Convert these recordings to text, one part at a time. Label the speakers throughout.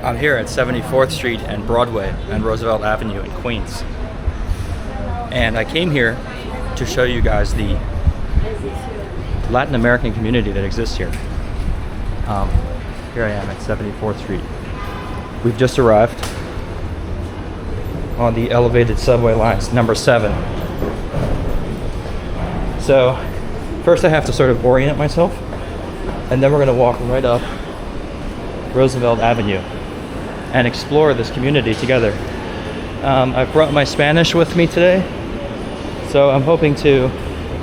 Speaker 1: I'm here at 74th Street and Broadway and Roosevelt Avenue in Queens. And I came here to show you guys the Latin American community that exists here. Here I am at 74th Street. We've just arrived on the elevated subway lines, number 7. So first I have to sort of orient myself, and then we're going to walk right up Roosevelt Avenue and explore this community together. I've brought my Spanish with me today, so I'm hoping to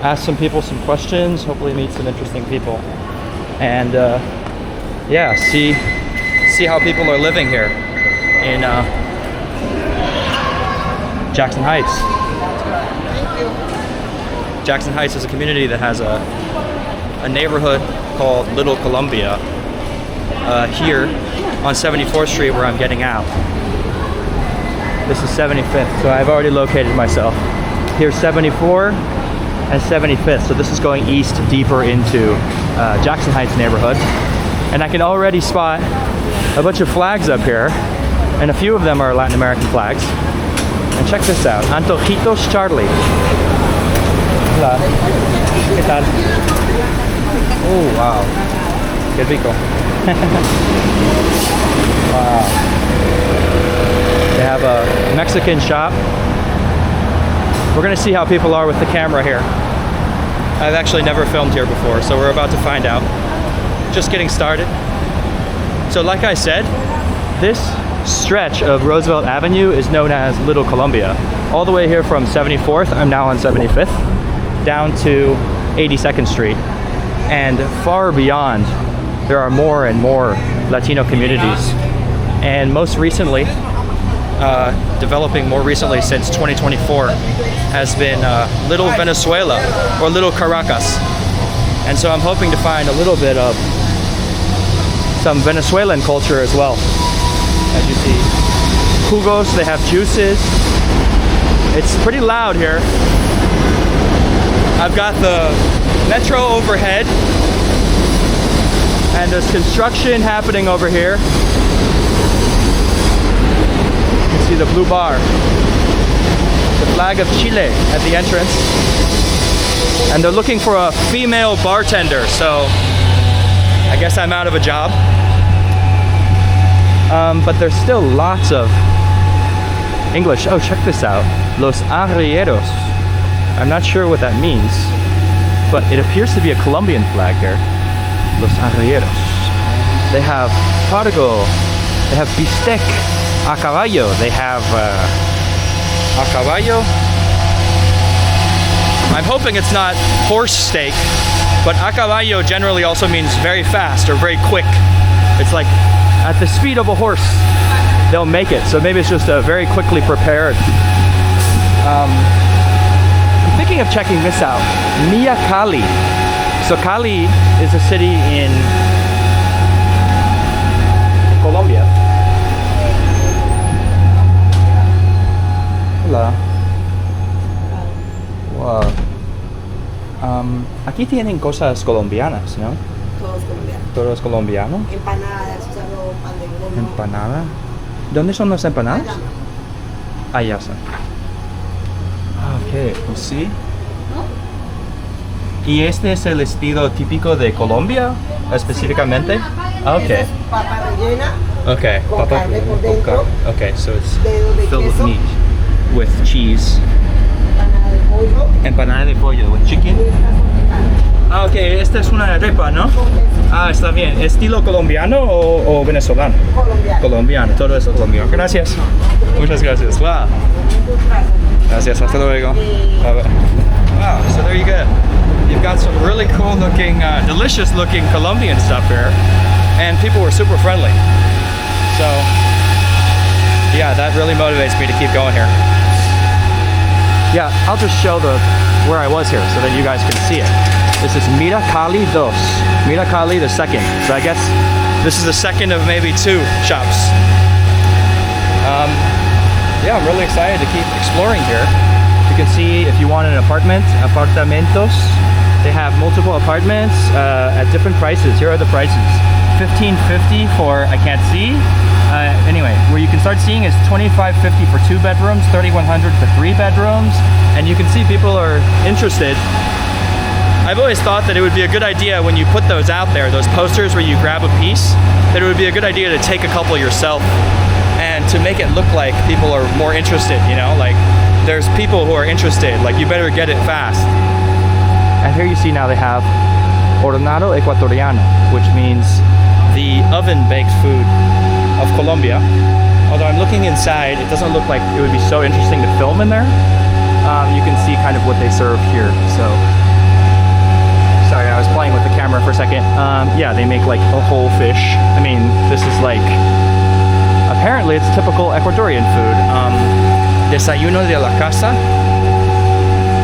Speaker 1: ask some people some questions, hopefully meet some interesting people, and yeah, see how people are living here in Jackson Heights. Jackson Heights is a community that has a neighborhood called Little Colombia here on 74th Street where I'm getting out. This is 75th, so I've already located myself. Here's 74 and 75th, so this is going east deeper into Jackson Heights neighborhood. And I can already spot a bunch of flags up here, and a few of them are Latin American flags. And check this out, Antojitos Charlie. Hola. ¿Qué tal? Oh, wow. Qué rico. Wow. They have a Mexican shop. We're gonna see how people are with the camera here. I've actually never filmed here before, so we're about to find out. Just getting started. So like I said, this stretch of Roosevelt Avenue is known as Little Colombia. All the way here from 74th, I'm now on 75th, down to 82nd Street. And far beyond, there are more and more Latino communities. And most recently, developing more recently since 2024, has been Little Venezuela, or Little Caracas. And so I'm hoping to find a little bit of some Venezuelan culture as well. As you see, jugos, they have juices. It's pretty loud here. I've got the metro overhead, and there's construction happening over here. You can see the blue bar, the flag of Chile at the entrance. And they're looking for a female bartender, so I guess I'm out of a job. But there's still lots of English. Oh, check this out. Los Arrieros. I'm not sure what that means, but it appears to be a Colombian flag here. Los Arrieros. They have cargo. They have bistec a caballo. They have a caballo. I'm hoping it's not horse steak, but a caballo generally also means very fast or very quick. It's like at the speed of a horse, they'll make it. So maybe it's just a very quickly prepared. I'm thinking of checking this out. Mia Cali. So Cali is a city in Colombia. Hola. Wow. Aquí tienen cosas colombianas, ¿no?
Speaker 2: Todos colombianos.
Speaker 1: ¿Todos colombianos?
Speaker 2: Empanadas, chicharrón, pan de bono.
Speaker 1: ¿Empanada? ¿Dónde son las empanadas? Allá están. Ok, pues sí. ¿Y este es el estilo típico de Colombia, específicamente? Ok.
Speaker 2: Esa es papa rellena.
Speaker 1: Okay.
Speaker 2: Con carne por dentro.
Speaker 1: Okay, so it's
Speaker 2: Dedo de
Speaker 1: filled with
Speaker 2: queso.
Speaker 1: meat, with cheese.
Speaker 2: Empanada de pollo.
Speaker 1: Empanada de pollo, with chicken. Ah, ok, esta es una arepa, ¿no? Ah, está bien. ¿Estilo colombiano o venezolano?
Speaker 2: Colombiano.
Speaker 1: Colombiano, todo eso colombiano. Gracias. Muchas gracias. Wow. Gracias, hasta luego. Wow, so there you go. You've got some really cool looking, delicious looking Colombian stuff here. And people were super friendly. So, yeah, that really motivates me to keep going here. Yeah, I'll just show where I was here so that you guys can see it. This is Mira Cali 2. Mira Cali the second. So I guess this is the second of maybe 2 shops. Yeah, I'm really excited to keep exploring here. You can see if you want an apartment, apartamentos. They have multiple apartments at different prices. Here are the prices. $15.50 for, I can't see, Anyway, where you can start seeing is $25.50 for 2 bedrooms, $3,100 for 3 bedrooms, and you can see people are interested. I've always thought that it would be a good idea when you put those out there, those posters where you grab a piece, that it would be a good idea to take a couple yourself and to make it look like people are more interested, you know, like there's people who are interested, like you better get it fast. And here you see now they have hornado ecuatoriano, which means the oven-baked food of Colombia. Although I'm looking inside, it doesn't look like it would be so interesting to film in there. You can see kind of what they serve here, so. Sorry, I was playing with the camera for a second. Yeah, they make like a whole fish. I mean, this is like, apparently it's typical Ecuadorian food. Desayuno de la casa.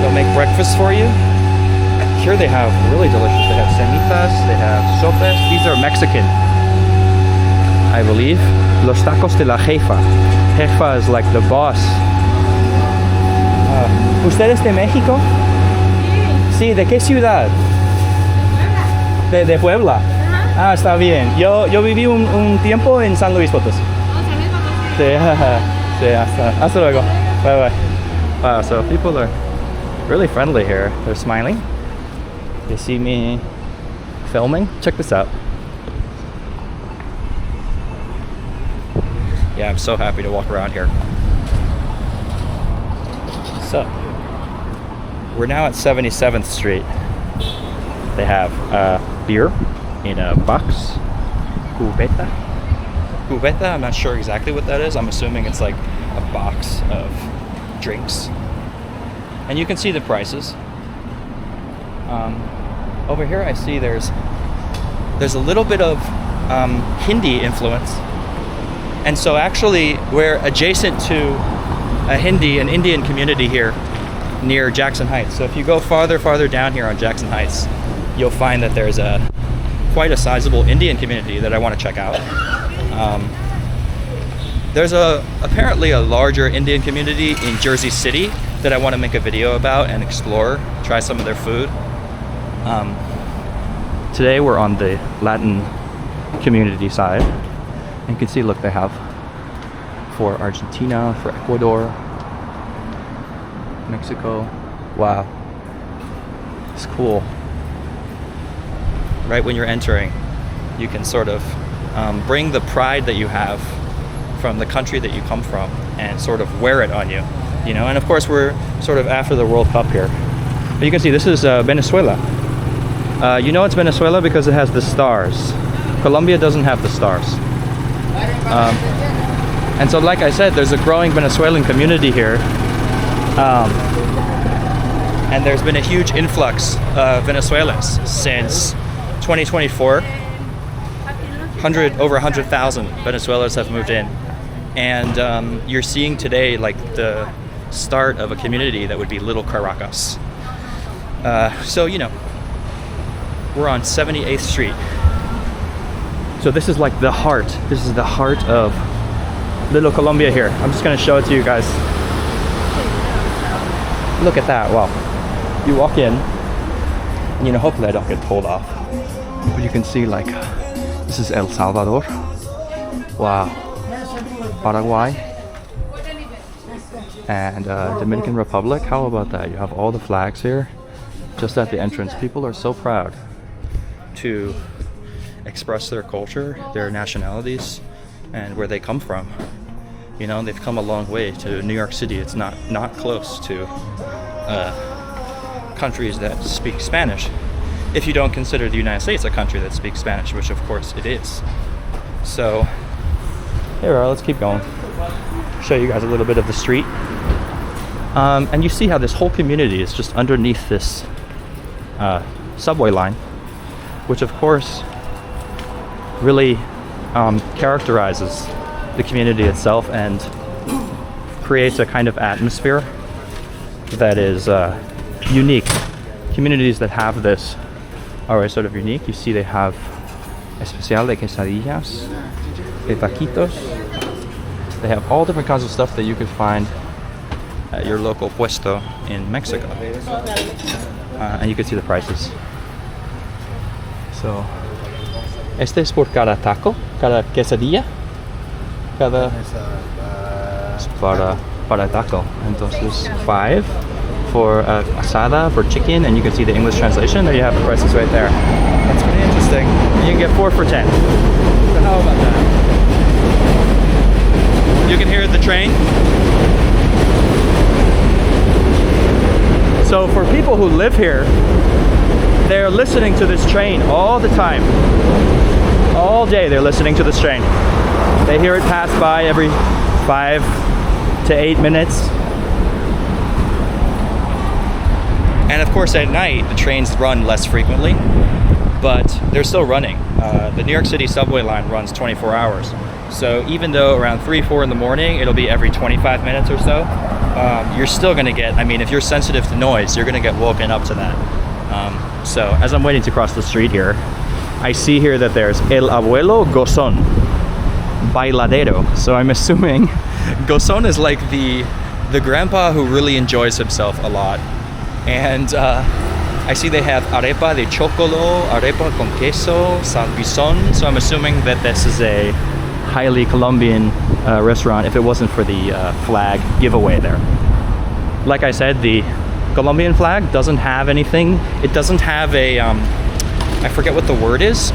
Speaker 1: They'll make breakfast for you. Here they have really delicious. They have semitas, they have sopes. These are Mexican, I believe. Los tacos de la jefa. Jefa is like the boss. ¿Usted es de México? Sí, ¿de qué ciudad? De Puebla. Ah, está bien. Yo viví un tiempo en San Luis Potosí. Sí, sí, hasta luego. Bye bye. Wow, so people are really friendly here. They're smiling. They see me filming. Check this out. Yeah, I'm so happy to walk around here. So, we're now at 77th Street. They have beer in a box, cubeta. Cubeta, I'm not sure exactly what that is. I'm assuming it's like a box of drinks. And you can see the prices. Over here I see there's a little bit of Hindi influence. And so actually we're adjacent to an Indian community here near Jackson Heights. So if you go farther down here on Jackson Heights, you'll find that there's quite a sizable Indian community that I want to check out. There's apparently a larger Indian community in Jersey City that I want to make a video about and explore, try some of their food. Today we're on the Latin community side. And you can see, look, they have for Argentina, for Ecuador, Mexico. Wow, it's cool. Right when you're entering, you can sort of bring the pride that you have from the country that you come from and sort of wear it on you, you know. And of course we're sort of after the World Cup here, but you can see this is Venezuela. You know it's Venezuela because it has the stars. Colombia doesn't have the stars. And so like I said, there's a growing Venezuelan community here. And there's been a huge influx of Venezuelans since 2024. Over 100,000 Venezuelans have moved in. And you're seeing today like the start of a community that would be Little Caracas. So, you know, we're on 78th Street. So this is like the heart. This is the heart of Little Colombia here. I'm just gonna show it to you guys. Look at that, wow. You walk in, and, you know, hopefully I don't get pulled off. But you can see like, this is El Salvador. Wow. Paraguay. And Dominican Republic, how about that? You have all the flags here, just at the entrance. People are so proud to express their culture, their nationalities, and where they come from. You know, they've come a long way to New York City. It's not close to countries that speak Spanish. If you don't consider the United States a country that speaks Spanish, which of course it is. So, here we are, let's keep going. Show you guys a little bit of the street. And you see how this whole community is just underneath this subway line, which of course really characterizes the community itself and creates a kind of atmosphere that is unique. Communities that have this are sort of unique. You see they have especial de quesadillas, de taquitos. They have all different kinds of stuff that you could find at your local puesto in Mexico. And you can see the prices. So, este es por cada taco, cada quesadilla. cada para taco. Entonces 5 for asada for chicken, and you can see the English translation. There you have the prices right there. That's pretty interesting. You can get 4 for 10. So how about that? You can hear the train. So for people who live here, they're listening to this train all the time. All day they're listening to this train. They hear it pass by every 5 to 8 minutes. And of course at night the trains run less frequently, but they're still running. The New York City subway line runs 24 hours. So even though around 3, 4 in the morning, it'll be every 25 minutes or so, you're still gonna get, I mean, if you're sensitive to noise, you're gonna get woken up to that. So as I'm waiting to cross the street here, I see here that there's El Abuelo Gozon, Bailadero. So I'm assuming Gozon is like the grandpa who really enjoys himself a lot. And I see they have arepa de chocolo, arepa con queso, salpizón. So I'm assuming that this is a highly Colombian restaurant if it wasn't for the flag giveaway there. Like I said, the Colombian flag doesn't have anything. It doesn't have a, I forget what the word is,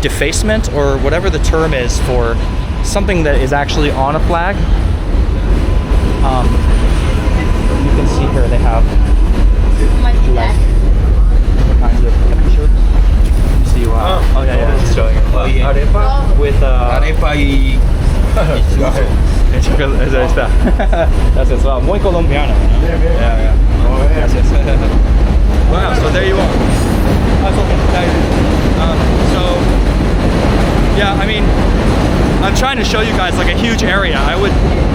Speaker 1: defacement or whatever the term is for something that is actually on a flag. You can see here they have like different kinds of textures. See, wow. Oh yeah, it's showing it. Arepa with
Speaker 3: Arepa y
Speaker 1: Ahí está. Gracias. Wow, muy colombiano. Yeah. Gracias. Wow, so there you are. That's okay. So, yeah, I mean, I'm trying to show you guys like a huge area.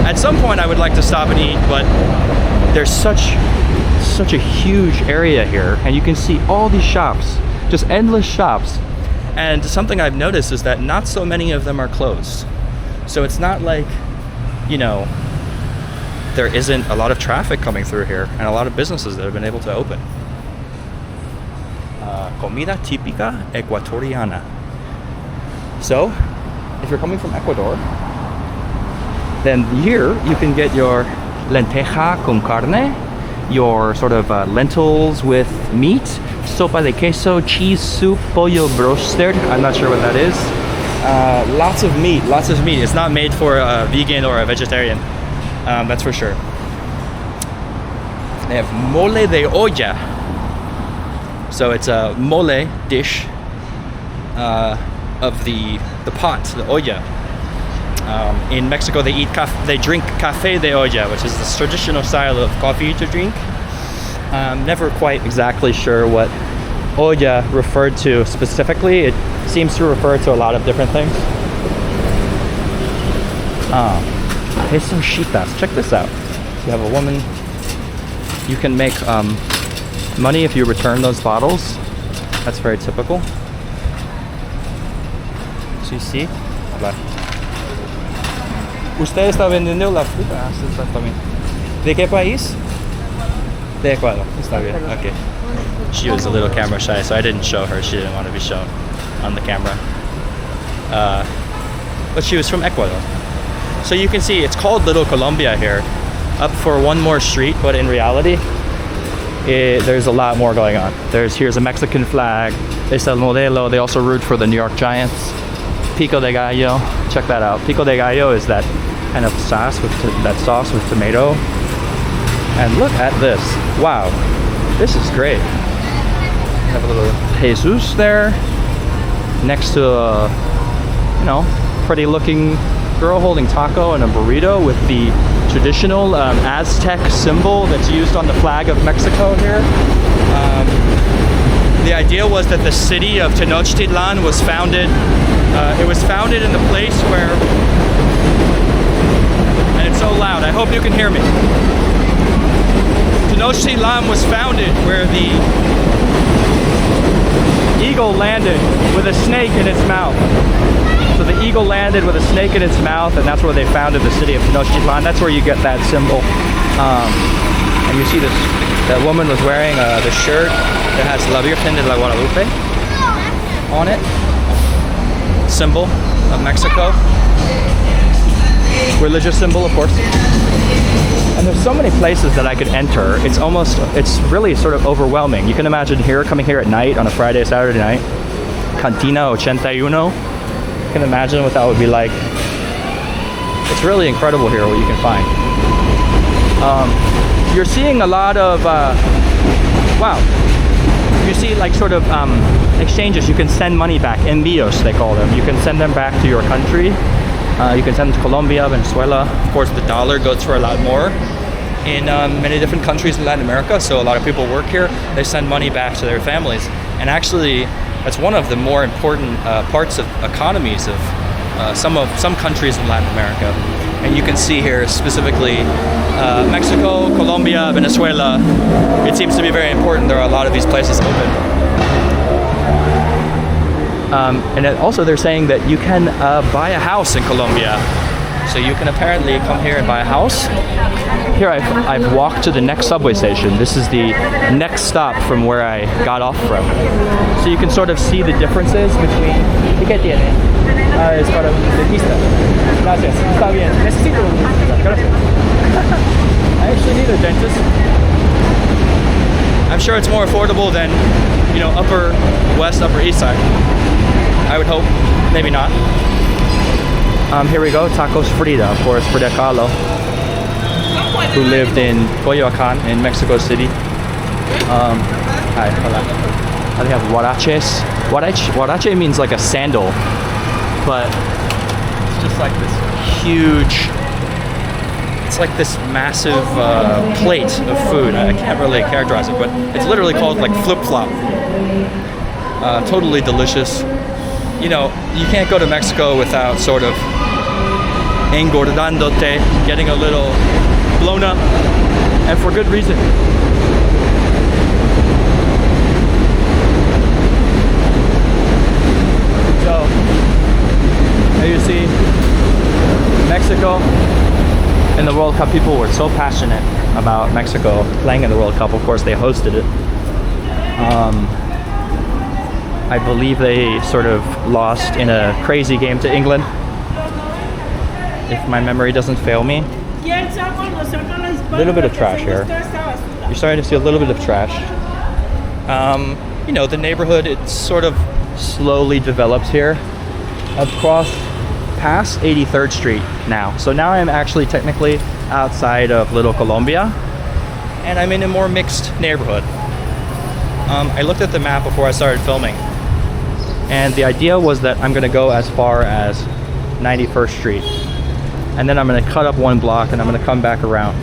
Speaker 1: At some point I would like to stop and eat, but there's such a huge area here, and you can see all these shops, just endless shops. And something I've noticed is that not so many of them are closed. So it's not like, you know, there isn't a lot of traffic coming through here and a lot of businesses that have been able to open. Comida típica ecuatoriana. So, if you're coming from Ecuador, then here you can get your lenteja con carne, your sort of lentils with meat, sopa de queso, cheese soup, pollo brostered. I'm not sure what that is. Lots of meat. It's not made for a vegan or a vegetarian, that's for sure. They have mole de olla. So it's a mole dish of the pot, the olla. In Mexico, they drink café de olla, which is this traditional style of coffee to drink. I'm never quite exactly sure what olla referred to specifically. It seems to refer to a lot of different things. Pesos. Check this out. You have a woman. You can make money if you return those bottles. That's very typical. So you see. Usted está vendiendo la fruta. Está bien. ¿De qué país? De Ecuador. Está bien. Okay. She was a little camera shy, so I didn't show her. She didn't want to be shown on the camera. But she was from Ecuador. So you can see it's called Little Colombia here, up for one more street, but in reality, there's a lot more going on. Here's a Mexican flag. It's El Modelo. They also root for the New York Giants. Pico de Gallo. Check that out. Pico de Gallo is that kind of sauce with tomato. And look at this. Wow, this is great. Have a little Jesus there, next to a, pretty looking girl holding taco and a burrito with the traditional Aztec symbol that's used on the flag of Mexico here. The idea was that the city of Tenochtitlan was founded, it was founded in the place where, and it's so loud, I hope you can hear me. Tenochtitlan was founded where the eagle landed with a snake in its mouth. So the eagle landed with a snake in its mouth, and that's where they founded the city of Tenochtitlan. That's where you get that symbol. And you see this, that woman was wearing the shirt that has La Virgen de la Guadalupe on it. Symbol of Mexico. religious symbol, of course. And there's so many places that I could enter. It's really sort of overwhelming. You can imagine coming here at night on a Friday, Saturday night. Cantina 81. You can imagine what that would be like. It's really incredible here what you can find. You're seeing a lot of, wow. You see like sort of exchanges. You can send money back, envíos they call them. You can send them back to your country. You can send them to Colombia, Venezuela. Of course, the dollar goes for a lot more in many different countries in Latin America. So a lot of people work here. They send money back to their families. And actually, that's one of the more important parts of economies of some countries in Latin America. And you can see here specifically Mexico, Colombia, Venezuela. It seems to be very important. There are a lot of these places open. And also they're saying that you can buy a house in Colombia. So you can apparently come here and buy a house. Here I've walked to the next subway station. This is the next stop from where I got off from. So you can sort of see the differences between... ¿Qué tiene? Es para un dentista. Gracias. Está bien. Necesito un dentista. Gracias. I actually need a dentist. I'm sure it's more affordable than, you know, Upper West, Upper East Side. I would hope. Maybe not. Here we go. Tacos Frida, of course, Frida Kahlo, who lived in Coyoacan in Mexico City. Hi, hola. They have huaraches. Huarache means like a sandal, but it's just like this huge, it's like this massive plate of food. I can't really characterize it, but it's literally called like flip-flop. Totally delicious. You know, you can't go to Mexico without sort of engordándote, getting a little blown up, and for good reason. So, here you see Mexico in the World Cup. People were so passionate about Mexico playing in the World Cup. Of course, they hosted it. I believe they sort of lost in a crazy game to England, if my memory doesn't fail me. A little bit of trash here. You're starting to see a little bit of trash. You know, the neighborhood, it sort of slowly develops here. I've crossed past 83rd Street now. So now I'm actually technically outside of Little Colombia, and I'm in a more mixed neighborhood. I looked at the map before I started filming, and the idea was that I'm gonna go as far as 91st Street, and then I'm gonna cut up one block and I'm gonna come back around.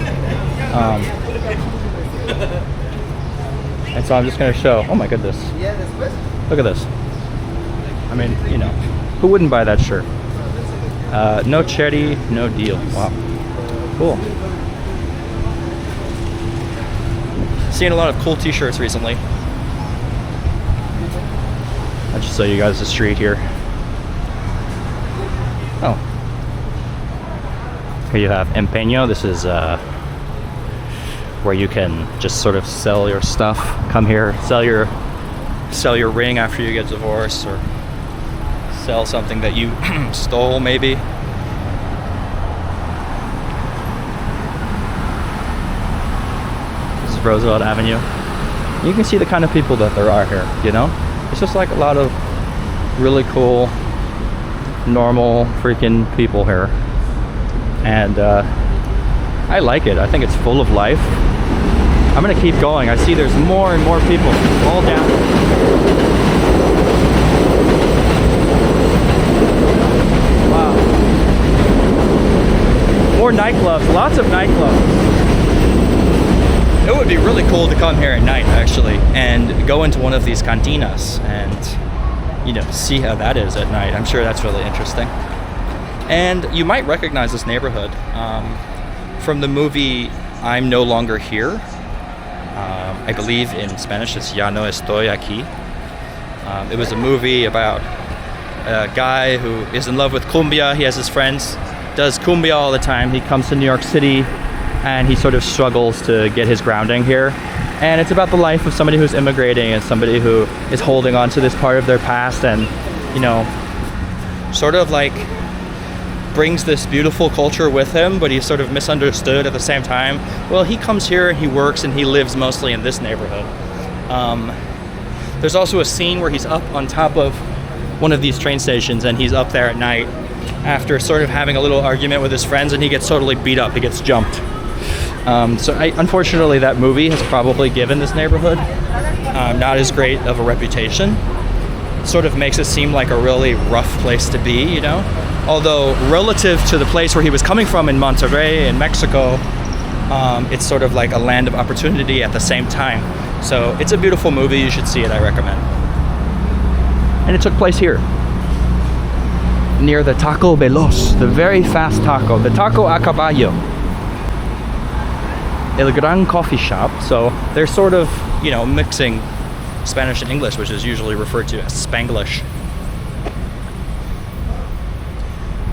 Speaker 1: And so I'm just gonna show, oh my goodness, look at this. I mean, you know, who wouldn't buy that shirt? No cherry, no deal. Wow, cool. Seeing a lot of cool t-shirts recently. I'll just show you guys the street here. Oh. Here you have Empeño. This is where you can just sort of sell your stuff. Come here, sell your ring after you get divorced, or sell something that you stole maybe. This is Roosevelt Avenue. You can see the kind of people that there are here, you know? It's just like a lot of really cool, normal freaking people here. And I like it. I think it's full of life. I'm gonna keep going. I see there's more and more people all down. Wow. More nightclubs, lots of nightclubs. It would be really cool to come here at night, actually, and go into one of these cantinas and, you know, see how that is at night. I'm sure that's really interesting. And you might recognize this neighborhood from the movie I'm No Longer Here. I believe in Spanish it's Ya no estoy aquí. It was a movie about a guy who is in love with cumbia. He has his friends, does cumbia all the time. He comes to New York City and he sort of struggles to get his grounding here. And it's about the life of somebody who's immigrating and somebody who is holding on to this part of their past and, you know, sort of like brings this beautiful culture with him, but he's sort of misunderstood at the same time. Well, he comes here and he works and he lives mostly in this neighborhood. There's also a scene where he's up on top of one of these train stations and he's up there at night after sort of having a little argument with his friends, and he gets totally beat up. He gets jumped. Unfortunately, that movie has probably given this neighborhood not as great of a reputation. Sort of makes it seem like a really rough place to be, you know? Although relative to the place where he was coming from in Monterrey in Mexico, it's sort of like a land of opportunity at the same time. So it's a beautiful movie. You should see it. I recommend. And it took place here, near the Taco Veloz, the very fast taco, the Taco a Caballo. El Gran coffee shop. So they're sort of, you know, mixing Spanish and English, which is usually referred to as Spanglish,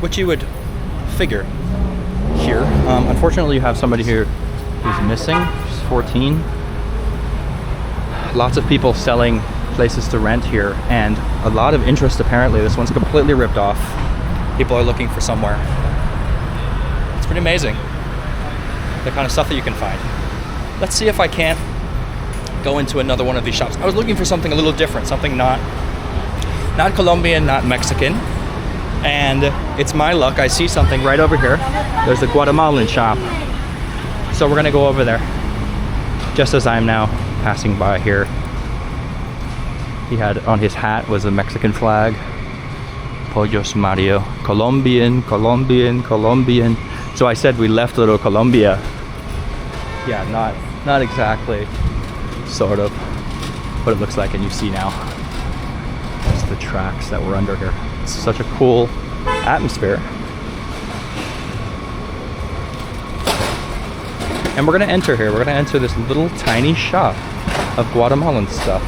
Speaker 1: which you would figure here. Unfortunately, you have somebody here who's missing. She's 14. Lots of people selling places to rent here, and a lot of interest apparently. This one's completely ripped off. People are looking for somewhere. It's pretty amazing, the kind of stuff that you can find. Let's see if I can't go into another one of these shops. I was looking for something a little different, something not Colombian, not Mexican. And it's my luck, I see something right over here. There's a Guatemalan shop. So we're gonna go over there, just as I'm now passing by here. He had on his hat was a Mexican flag. Pollos Mario. Colombian, Colombian, Colombian. So I said we left Little Colombia. Yeah, not exactly, sort of what it looks like, and you see now. That's the tracks that were under here. It's such a cool atmosphere. And we're gonna enter here. We're gonna enter this little tiny shop of Guatemalan stuff.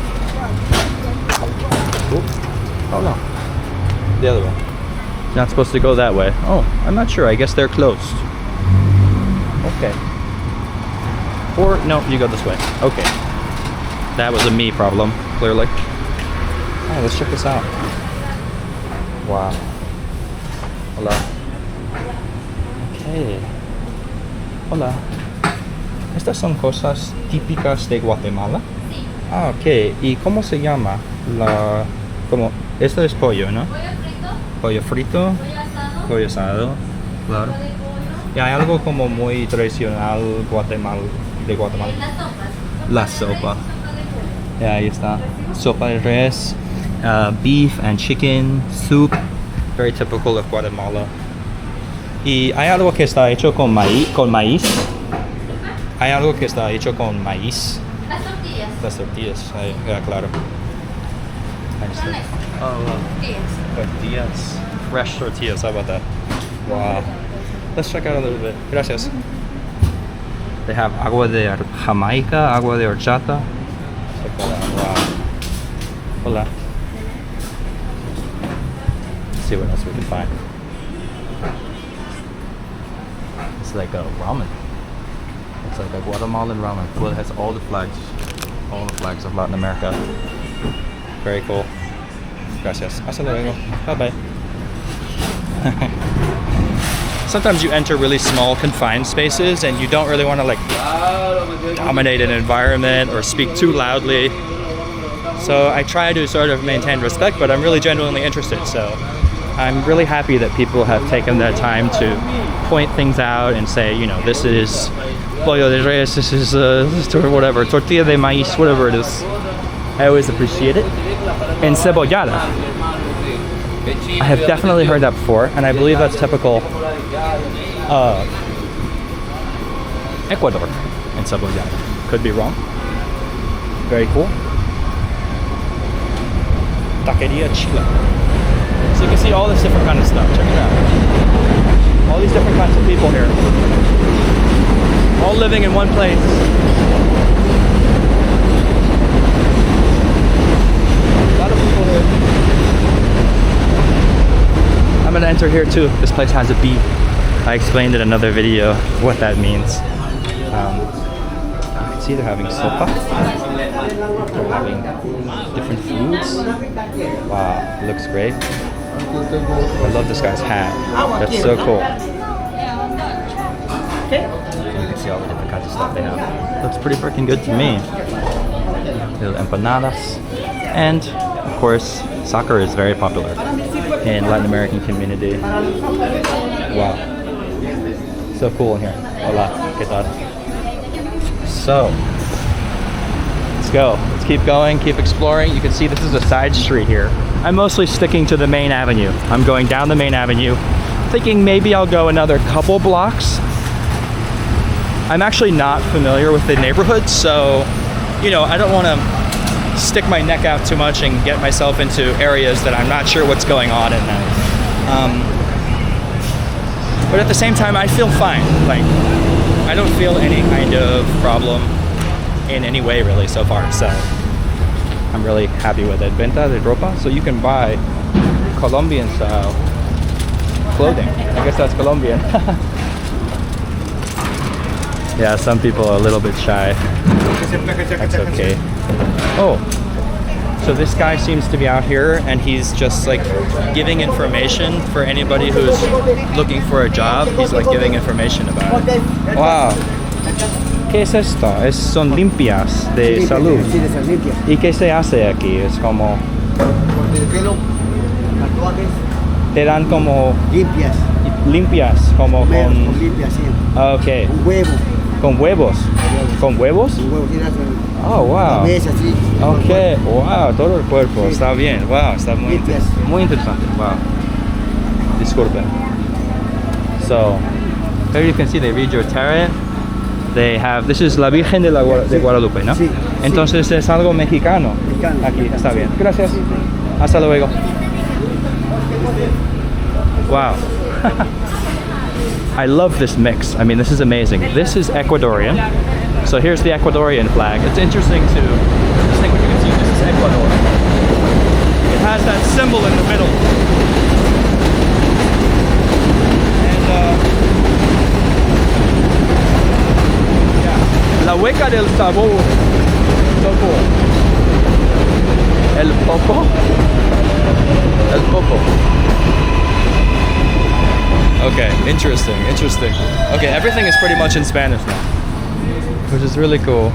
Speaker 1: Oops. Oh no. The other one. Not supposed to go that way. Oh, I'm not sure. I guess they're closed. Okay. Or, no, you go this way. Okay. That was a me problem, clearly. Oh, let's check this out. Wow. Hola. Okay. Hola. Estas son cosas típicas de Guatemala.
Speaker 3: Sí.
Speaker 1: Ah, ok. ¿Y cómo se llama? Esto es pollo, ¿no?
Speaker 3: Pollo frito,
Speaker 1: Pollo frito,
Speaker 3: pollo asado,
Speaker 1: claro.
Speaker 3: pollo de pollo.
Speaker 1: Y hay algo como muy tradicional de Guatemala.
Speaker 3: Las sopas.
Speaker 1: La sopa.
Speaker 3: Sopa de pollo.
Speaker 1: Yeah, ahí está. Sopa de res, beef and chicken, soup. Very typical of Guatemala. Y hay algo que está hecho con maíz. Hay algo que está hecho con maíz.
Speaker 3: Las tortillas.
Speaker 1: Las tortillas, yeah, claro. Ahí está.
Speaker 3: Son estas.
Speaker 1: Oh, wow.
Speaker 3: Tortillas.
Speaker 1: Tortillas. Fresh tortillas, how about that? Wow. Let's check out a little bit. Gracias. They have agua de Jamaica, agua de horchata. Check that out. Wow. Hola. Let's see what else we can find. It's like a ramen. It's like a Guatemalan ramen. Well, it has all the flags of Latin America. Very cool. Gracias. Hasta luego. Bye bye. Sometimes you enter really small, confined spaces and you don't really want to like dominate an environment or speak too loudly. So I try to sort of maintain respect, but I'm really genuinely interested. So I'm really happy that people have taken their time to point things out and say, you know, this is pollo de res, this is whatever, tortilla de maíz, whatever it is. I always appreciate it. And cebollada. I have definitely heard that before, and I believe that's typical Ecuador and cebollada. Could be wrong. Very cool. Taqueria Chila. So you can see all this different kind of stuff. Check it out. All these different kinds of people here. All living in one place. A lot of people here. I'm gonna enter here too. This place has a B. I explained in another video what that means. I can see they're having sopa. They're having different foods. Wow, it looks great. I love this guy's hat. That's so cool. You can see all the different kinds of stuff they have. Looks pretty freaking good to me. Little empanadas. And, of course, soccer is very popular in Latin American community. Wow. So cool in here. Hola, ¿qué tal? So, let's go. Let's keep going, keep exploring. You can see this is a side street here. I'm mostly sticking to the main avenue. I'm going down the main avenue, thinking maybe I'll go another couple blocks. I'm actually not familiar with the neighborhood, so, you know, I don't want to stick my neck out too much and get myself into areas that I'm not sure what's going on in them. But at the same time, I feel fine. Like, I don't feel any kind of problem in any way really so far, so I'm really happy with it. Venta de ropa, so you can buy Colombian style clothing. I guess that's Colombian. Yeah, some people are a little bit shy. That's okay. Oh, so this guy seems to be out here and he's just like giving information for anybody who's looking for a job. He's like giving information about it. Wow. ¿Qué es esto? Son limpias de salud.
Speaker 2: Sí, de salud limpia.
Speaker 1: ¿Y qué se hace aquí? Es como...
Speaker 2: Corte de pelo, tatuajes,
Speaker 1: Te dan como
Speaker 2: limpias.
Speaker 1: como
Speaker 2: Comer
Speaker 1: con...
Speaker 2: con limpias, sí.
Speaker 1: Ah, ok.
Speaker 2: Un huevo.
Speaker 1: Con huevos. ¿Con huevos?
Speaker 2: Un huevo tiras en
Speaker 1: Oh, wow.
Speaker 2: la mesa, sí.
Speaker 1: Ok, wow, todo el cuerpo.
Speaker 2: Sí.
Speaker 1: Está bien. Wow, está
Speaker 2: Limpias.
Speaker 1: muy interesante. Wow. Disculpen. So, here you can see they read your tarot. They have, this is la Virgen de Guadalupe, ¿no?
Speaker 2: Sí.
Speaker 1: Entonces es algo mexicano.
Speaker 2: Mexicano.
Speaker 1: Aquí, está bien. Gracias. Hasta luego. Wow. I love this mix. I mean, this is amazing. This is Ecuadorian. So here's the Ecuadorian flag. It's interesting to distinguish. You can see this is Ecuador. It has that symbol in the middle. And yeah, la hueca del sabor. So cool. El poco. El poco. Okay, interesting. Okay, everything is pretty much in Spanish now, which is really cool.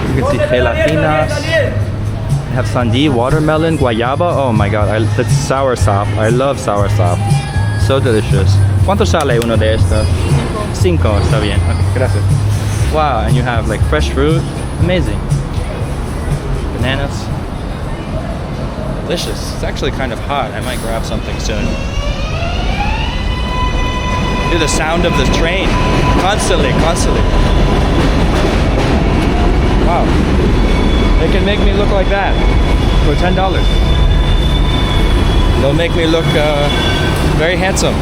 Speaker 1: You can see gelatinas. They have sandía, watermelon, guayaba. Oh my god, that's soursop. I love soursop. So delicious. ¿Cuánto sale uno de estos? 5, está bien. Okay, gracias. Wow, and you have like fresh fruit. Amazing. Bananas. Delicious. It's actually kind of hot. I might grab something soon. Hear the sound of the train constantly. Wow. They can make me look like that for $10. They'll make me look very handsome.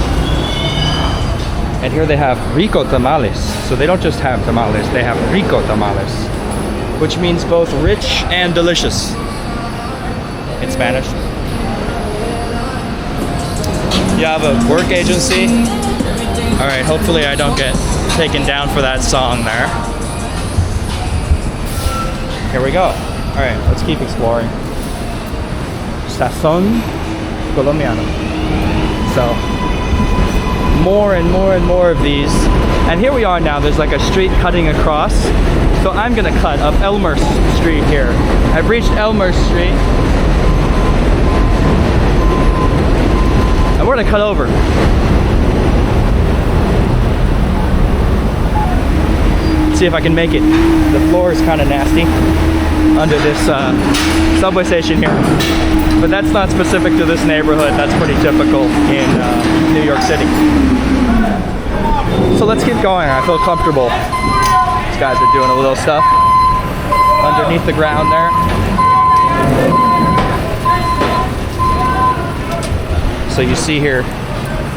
Speaker 1: And here they have rico tamales. So they don't just have tamales, they have rico tamales, which means both rich and delicious in Spanish. You have a work agency. All right, hopefully I don't get taken down for that song there. Here we go. All right, let's keep exploring. Sazón Colombiano. So, more and more of these. And here we are now, there's like a street cutting across. So I'm gonna cut up Elmer Street here. I've reached Elmer Street. And we're gonna cut over. See if I can make it. The floor is kind of nasty under this subway station here, but that's not specific to this neighborhood. That's pretty typical in New York City. So let's keep going. I feel comfortable. These guys are doing a little stuff underneath the ground there. So you see here,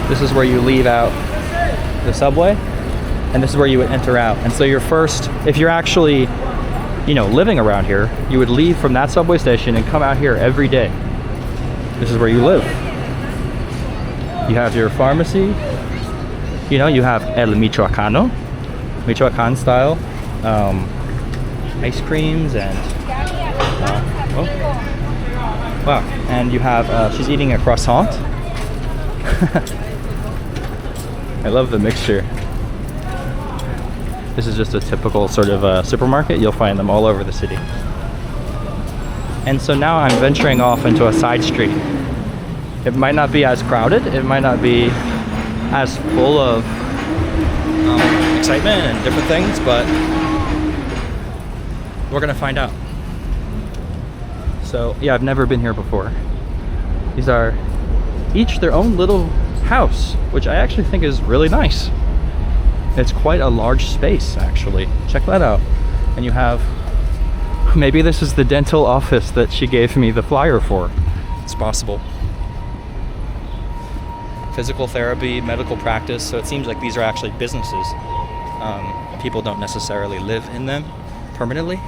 Speaker 1: this is where you leave out the subway. And this is where you would enter out. And so you're first, if you're actually, you know, living around here, you would leave from that subway station and come out here every day. This is where you live. You have your pharmacy. You know, you have El Michoacano, Michoacan style ice creams and Wow. And you have, she's eating a croissant. I love the mixture. This is just a typical sort of supermarket. You'll find them all over the city. And so now I'm venturing off into a side street. It might not be as crowded. It might not be as full of excitement and different things, but we're gonna find out. So yeah, I've never been here before. These are each their own little house, which I actually think is really nice. It's quite a large space, actually. Check that out. And you have, maybe this is the dental office that she gave me the flyer for. It's possible. Physical therapy, medical practice, so it seems like these are actually businesses. People don't necessarily live in them permanently.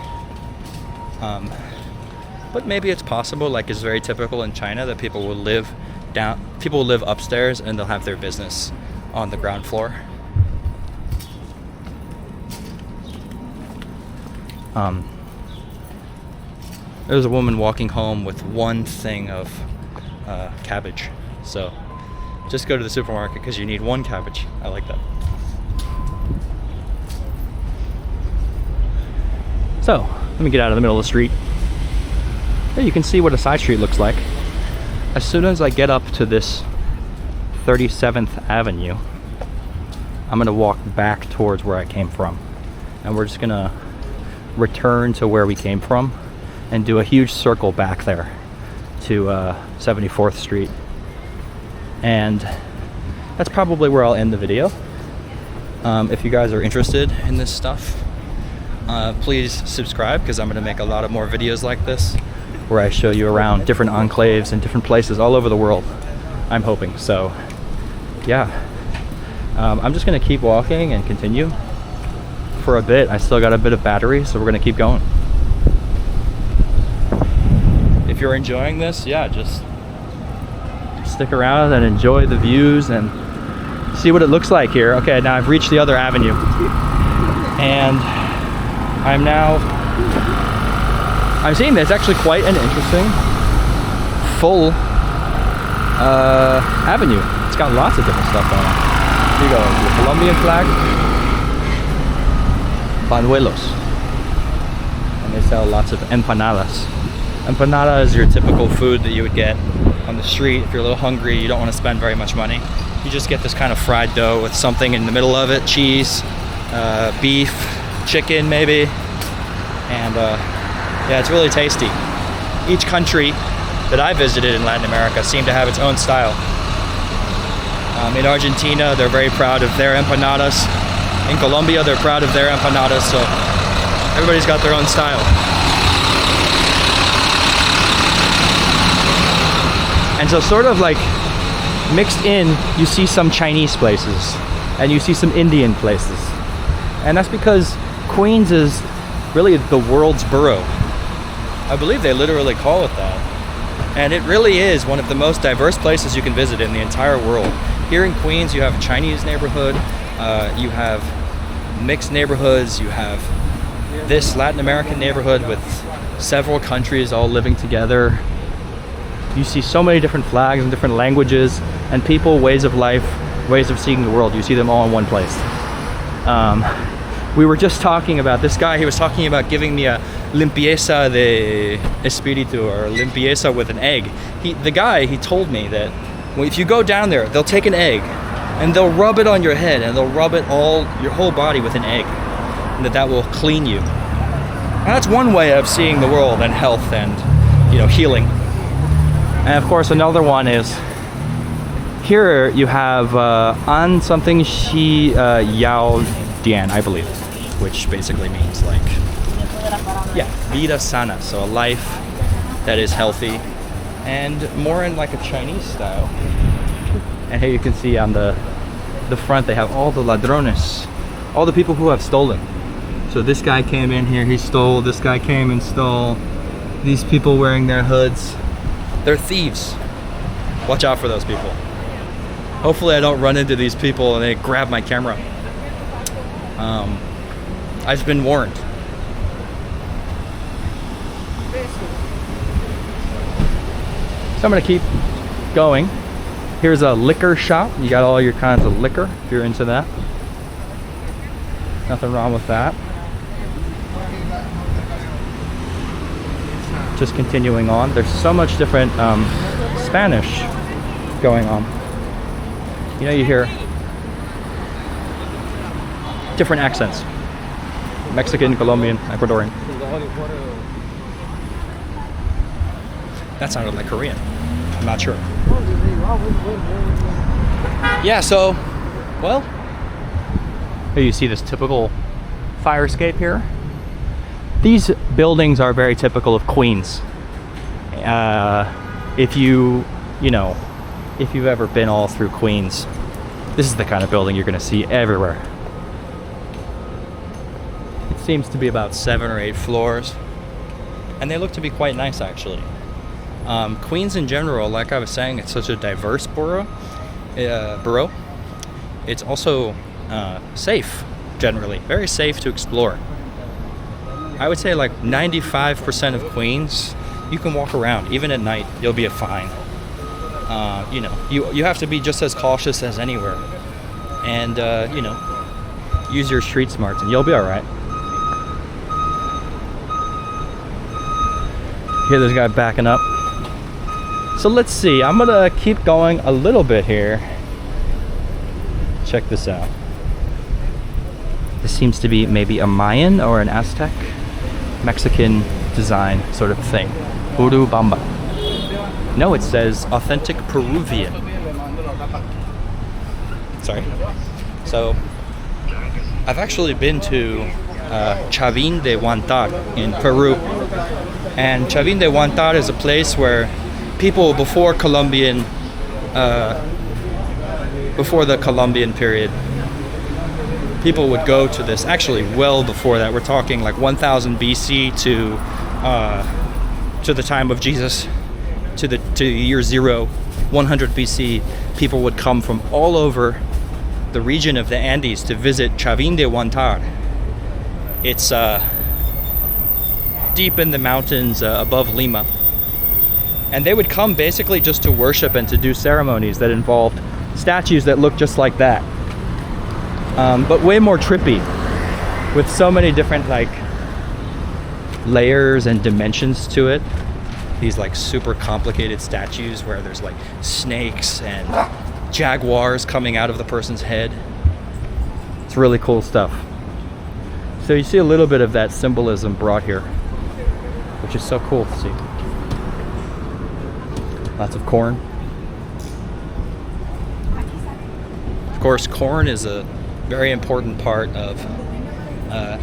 Speaker 1: But maybe it's possible, like it's very typical in China, that people will live upstairs and they'll have their business on the ground floor. There's a woman walking home with one thing of cabbage. So just go to the supermarket because you need one cabbage. I like that. So let me get out of the middle of the street. There you can see what a side street looks like. As soon as I get up to this 37th Avenue, I'm gonna walk back towards where I came from. And we're just gonna return to where we came from and do a huge circle back there to 74th Street. And that's probably where I'll end the video. If you guys are interested in this stuff, please subscribe, because I'm going to make a lot of more videos like this where I show you around different enclaves and different places all over the world, I'm hoping. So yeah, I'm just going to keep walking and continue for a bit. I still got a bit of battery, so we're going to keep going. If you're enjoying this, yeah, just stick around and enjoy the views and see what it looks like here. Okay, now I've reached the other avenue and I'm seeing there's actually quite an interesting full avenue. It's got lots of different stuff on it. Here you go, the Colombian flag, panuelos, and they sell lots of empanadas. Empanada is your typical food that you would get on the street if you're a little hungry, you don't want to spend very much money. You just get this kind of fried dough with something in the middle of it, cheese, beef, chicken maybe, and yeah, it's really tasty. Each country that I visited in Latin America seemed to have its own style. In Argentina, they're very proud of their empanadas. In Colombia, they're proud of their empanadas, so everybody's got their own style. And so sort of like mixed in, you see some Chinese places and you see some Indian places. And that's because Queens is really the world's borough. I believe they literally call it that. And it really is one of the most diverse places you can visit in the entire world. Here in Queens, you have a Chinese neighborhood, you have mixed neighborhoods, you have this Latin American neighborhood with several countries all living together. You see so many different flags and different languages and people, ways of life, ways of seeing the world. You see them all in one place. We were just talking about this guy. He was talking about giving me a limpieza de espíritu, or limpieza with an egg. The guy told me that if you go down there, they'll take an egg and they'll rub it on your head and they'll rub it your whole body with an egg, and that will clean you. And that's one way of seeing the world and health and, you know, healing. And of course, another one is here you have an something shi yao dian, I believe, which basically means like, yeah, vida sana, so a life that is healthy and more in like a Chinese style. And here you can see on the front they have all the ladrones, all the people who have stolen. So this guy came in here, he stole, this guy came and stole, these people wearing their hoods. They're thieves. Watch out for those people. Hopefully I don't run into these people and they grab my camera. I've been warned. So I'm gonna keep going. Here's a liquor shop. You got all your kinds of liquor if you're into that. Nothing wrong with that. Just continuing on. There's so much different Spanish going on. You know, you hear different accents. Mexican, Colombian, Ecuadorian. That sounded like Korean. I'm not sure. Yeah, so, well, here you see this typical fire escape here. These buildings are very typical of Queens. If you've ever been all through Queens, this is the kind of building you're gonna see everywhere. It seems to be about 7 or 8 floors, and they look to be quite nice actually. Queens in general, like I was saying, it's such a diverse borough. It's also safe, generally. Very safe to explore. I would say like 95% of Queens, you can walk around. Even at night, you'll be fine. You have to be just as cautious as anywhere. And, use your street smarts and you'll be all right. Hear this guy backing up. So let's see, I'm gonna keep going a little bit here. Check this out. This seems to be maybe a Mayan or an Aztec, Mexican design sort of thing. Urubamba. No, it says authentic Peruvian. Sorry. So, I've actually been to Chavín de Huántar in Peru. And Chavín de Huántar is a place where people before the Colombian period, people would go to this. Actually, well before that, we're talking like 1000 BC to the time of Jesus, to year 0, 100 BC. People would come from all over the region of the Andes to visit Chavín de Huántar. It's deep in the mountains above Lima. And they would come basically just to worship and to do ceremonies that involved statues that look just like that. But way more trippy, with so many different like layers and dimensions to it. These like super complicated statues where there's like snakes and jaguars coming out of the person's head. It's really cool stuff. So you see a little bit of that symbolism brought here, which is so cool to see. Lots of corn. Of course, corn is a very important part of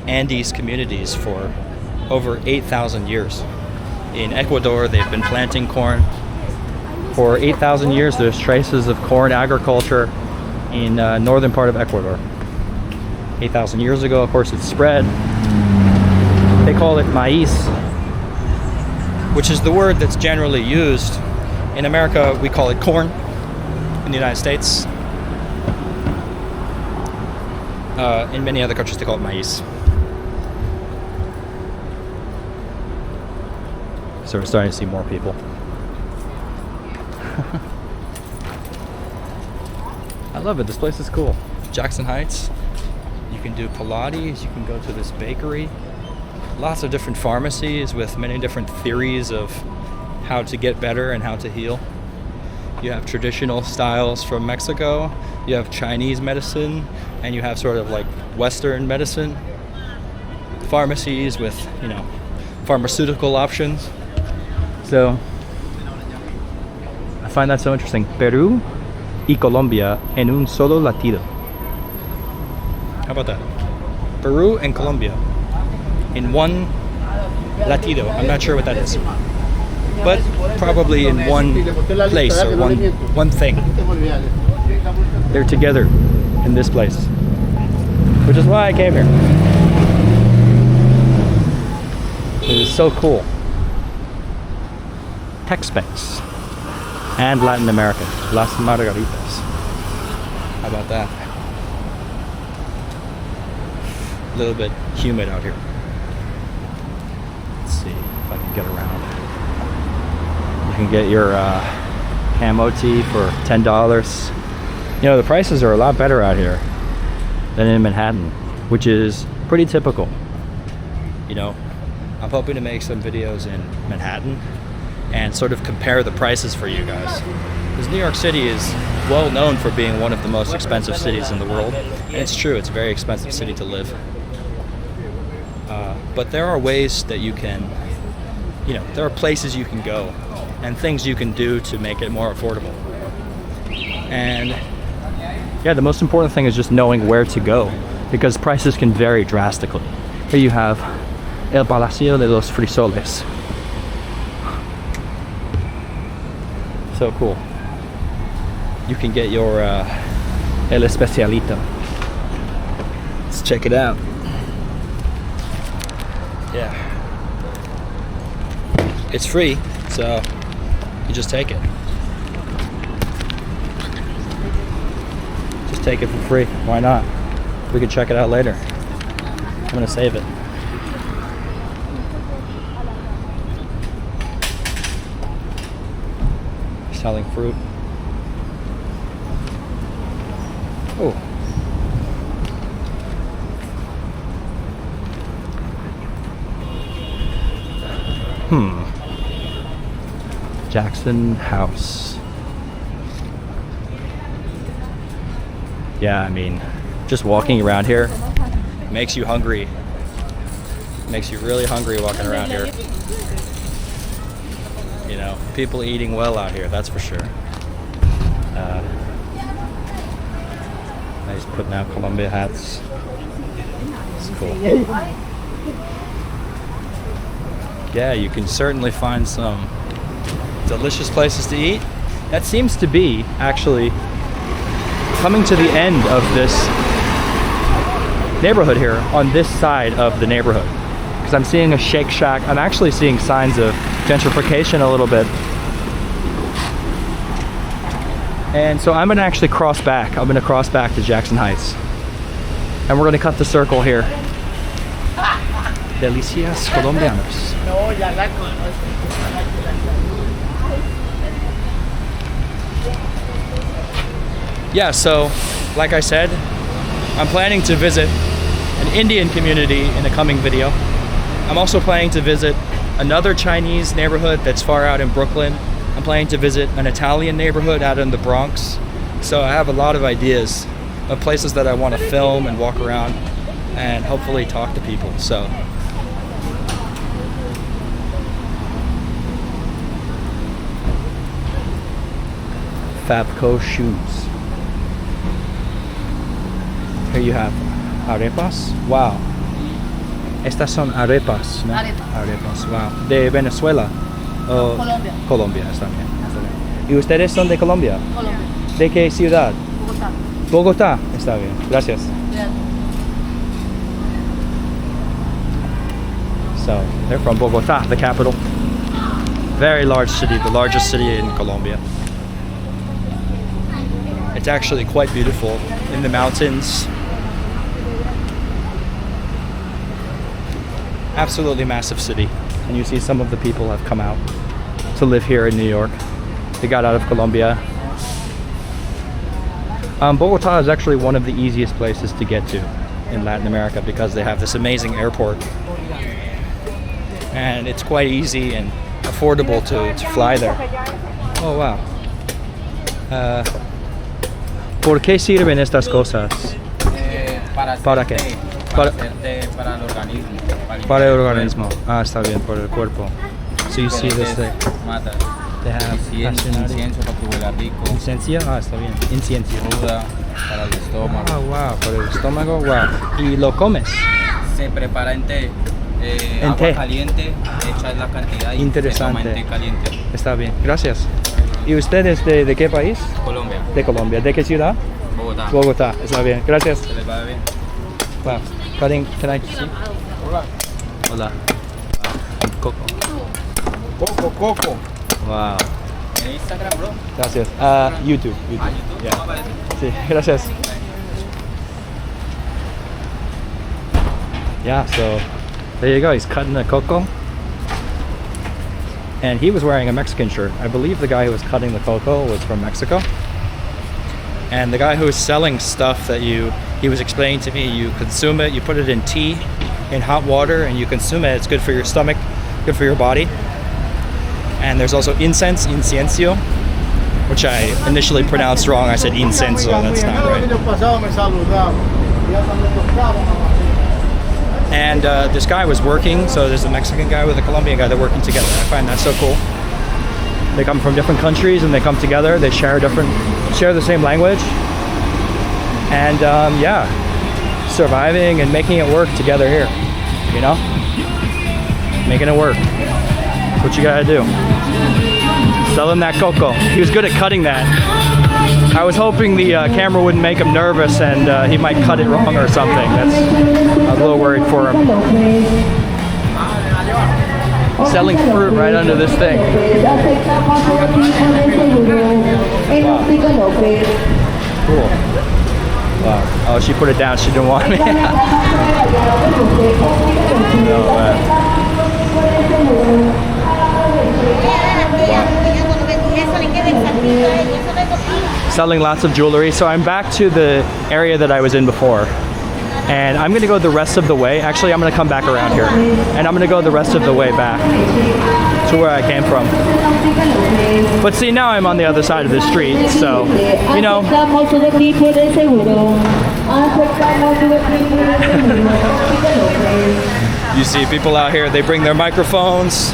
Speaker 1: Andes communities for over 8,000 years. In Ecuador, they've been planting corn. For 8,000 years, there's traces of corn agriculture in northern part of Ecuador. 8,000 years ago, of course, it spread. They call it maíz, which is the word that's generally used. In America, we call it corn. In the United States, in many other countries, they call it maíz. So we're starting to see more people. I love it. This place is cool. Jackson Heights. You can do Pilates. You can go to this bakery. Lots of different pharmacies with many different theories of how to get better and how to heal. You have traditional styles from Mexico. You have Chinese medicine, and you have sort of like Western medicine. Pharmacies with, pharmaceutical options. So I find that so interesting. Peru y Colombia en un solo latido. How about that? Peru and Colombia in one latido. I'm not sure what that is, but probably in one place or one thing. They're together in this place, which is why I came here. It is so cool. Tex-Mex and Latin American. Las Margaritas. How about that? A little bit humid out here. Let's see if I can get around. can get your camo tee for $10. You know, the prices are a lot better out here than in Manhattan, which is pretty typical. You know, I'm hoping to make some videos in Manhattan and sort of compare the prices for you guys. Because New York City is well known for being one of the most expensive cities in the world. And it's true, it's a very expensive city to live. But there are ways that you can, you know, there are places you can go and things you can do to make it more affordable. And yeah, the most important thing is just knowing where to go, because prices can vary drastically. Here you have El Palacio de los Frisoles. So cool. You can get your El Especialito. Let's check it out. Yeah. It's free, so you just take it. Just take it for free. Why not? We can check it out later. I'm gonna save it. Selling fruit. Oh. Jackson House. Yeah, I mean, just walking around here makes you hungry. Makes you really hungry walking around here. You know, people eating well out here, that's for sure. Nice putting out Colombia hats. It's cool. Yeah, you can certainly find some delicious places to eat. That seems to be actually coming to the end of this neighborhood here, on this side of the neighborhood. Because I'm seeing a Shake Shack. I'm actually seeing signs of gentrification a little bit. And so I'm gonna actually cross back. I'm gonna cross back to Jackson Heights. And we're gonna cut the circle here. Delicias colombianos. Yeah, so like I said, I'm planning to visit an Indian community in a coming video. I'm also planning to visit another Chinese neighborhood that's far out in Brooklyn. I'm planning to visit an Italian neighborhood out in the Bronx. So I have a lot of ideas of places that I want to film and walk around and hopefully talk to people. So Fabco shoes. Here you have arepas. Wow. Estas son arepas, ¿no? Arepas, wow. ¿De Venezuela?
Speaker 3: Colombia.
Speaker 1: Colombia, está bien, está bien. ¿Y ustedes son de Colombia?
Speaker 3: Colombia.
Speaker 1: ¿De qué ciudad?
Speaker 3: Bogotá.
Speaker 1: Bogotá, está bien. Gracias. So, they're from Bogotá, the capital. Very large city, the largest city in Colombia. It's actually quite beautiful in the mountains. Absolutely massive city. And you see some of the people have come out to live here in New York. They got out of Colombia. Bogota is actually one of the easiest places to get to in Latin America because they have this amazing airport. And it's quite easy and affordable to fly there. Oh, wow. ¿Por qué sirven estas cosas? ¿Para qué? Para
Speaker 4: el organismo.
Speaker 1: Para el organismo. Ah, está bien, por el cuerpo. So you see this thing.
Speaker 4: Mata.
Speaker 1: They have
Speaker 4: Incienso para que huela rico.
Speaker 1: Incienso. Ah, está bien. Incienso.
Speaker 4: Ruda para el estómago.
Speaker 1: Ah, wow, para el estómago, wow. ¿Y lo comes?
Speaker 4: Se prepara en té.
Speaker 1: En
Speaker 4: Agua
Speaker 1: té.
Speaker 4: caliente, echas la cantidad y
Speaker 1: Interesante.
Speaker 4: se toma en té caliente.
Speaker 1: Está bien, gracias. ¿Y usted es de qué país?
Speaker 4: Colombia,
Speaker 1: De Colombia. ¿De qué ciudad?
Speaker 4: Bogotá.
Speaker 1: Bogotá. Está bien, gracias.
Speaker 4: Se les va bien.
Speaker 1: Wow. Can I see? Hola. Wow. Coco.
Speaker 2: Coco.
Speaker 1: Wow.
Speaker 4: En Instagram, bro.
Speaker 1: Gracias. YouTube.
Speaker 4: YouTube.
Speaker 1: Yeah.
Speaker 4: No aparece.
Speaker 1: Sí, gracias. Yeah, so there you go. He's cutting the coco. and he was wearing a Mexican shirt. I believe the guy who was cutting the cocoa was from Mexico. And the guy who was selling stuff that he was explaining to me, you consume it, you put it in tea, in hot water, and you consume it. It's good for your stomach, good for your body. And there's also incense, incienso, which I initially pronounced wrong. I said incenso, that's not right. And this guy was working, so there's a Mexican guy with a Colombian guy, they're working together. I find that so cool. They come from different countries and they come together, they share the same language. And yeah, surviving and making it work together here, you know? Making it work. That's what you gotta do. Selling that cocoa. He was good at cutting that. I was hoping the camera wouldn't make him nervous and he might cut it wrong or something. I was a little worried for him. Selling fruit right under this thing. Wow. Cool. Wow. Oh, she put it down. She didn't want me. Selling lots of jewelry. So I'm back to the area that I was in before. And I'm gonna go the rest of the way. Actually, I'm gonna come back around here. And I'm gonna go the rest of the way back to where I came from. But see, now I'm on the other side of the street, so, you know. You see people out here, they bring their microphones.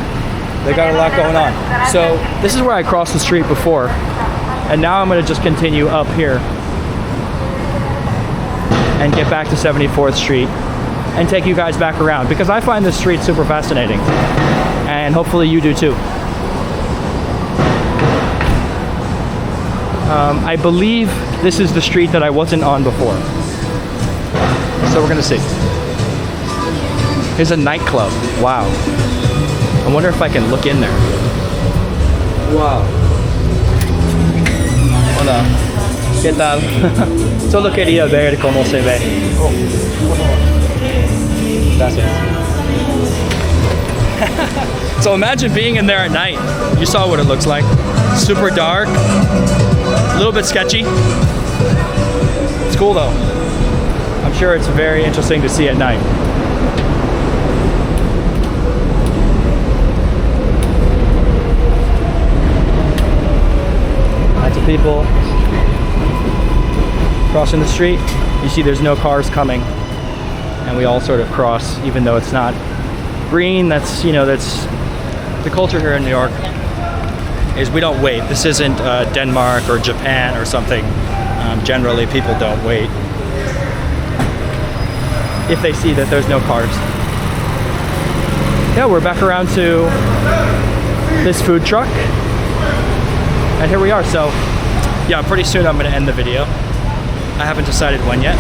Speaker 1: They got a lot going on. So this is where I crossed the street before. And now I'm gonna just continue up here and get back to 74th Street and take you guys back around because I find this street super fascinating and hopefully you do too. I believe this is the street that I wasn't on before. So we're gonna see. Here's a nightclub. Wow. I wonder if I can look in there. Wow. Hola. ¿Qué tal? Solo quería ver cómo se ve. Oh. Gracias. So imagine being in there at night. You saw what it looks like. Super dark, a little bit sketchy. It's cool though. I'm sure it's very interesting to see at night. Lots of people crossing the street. You see there's no cars coming and we all sort of cross even though it's not green. That's, you know, that's the culture here in New York is we don't wait. This isn't Denmark or Japan or something. Generally people don't wait if they see that there's no cars. Yeah, we're back around to this food truck and here we are. So yeah, pretty soon I'm gonna end the video. I haven't decided when yet,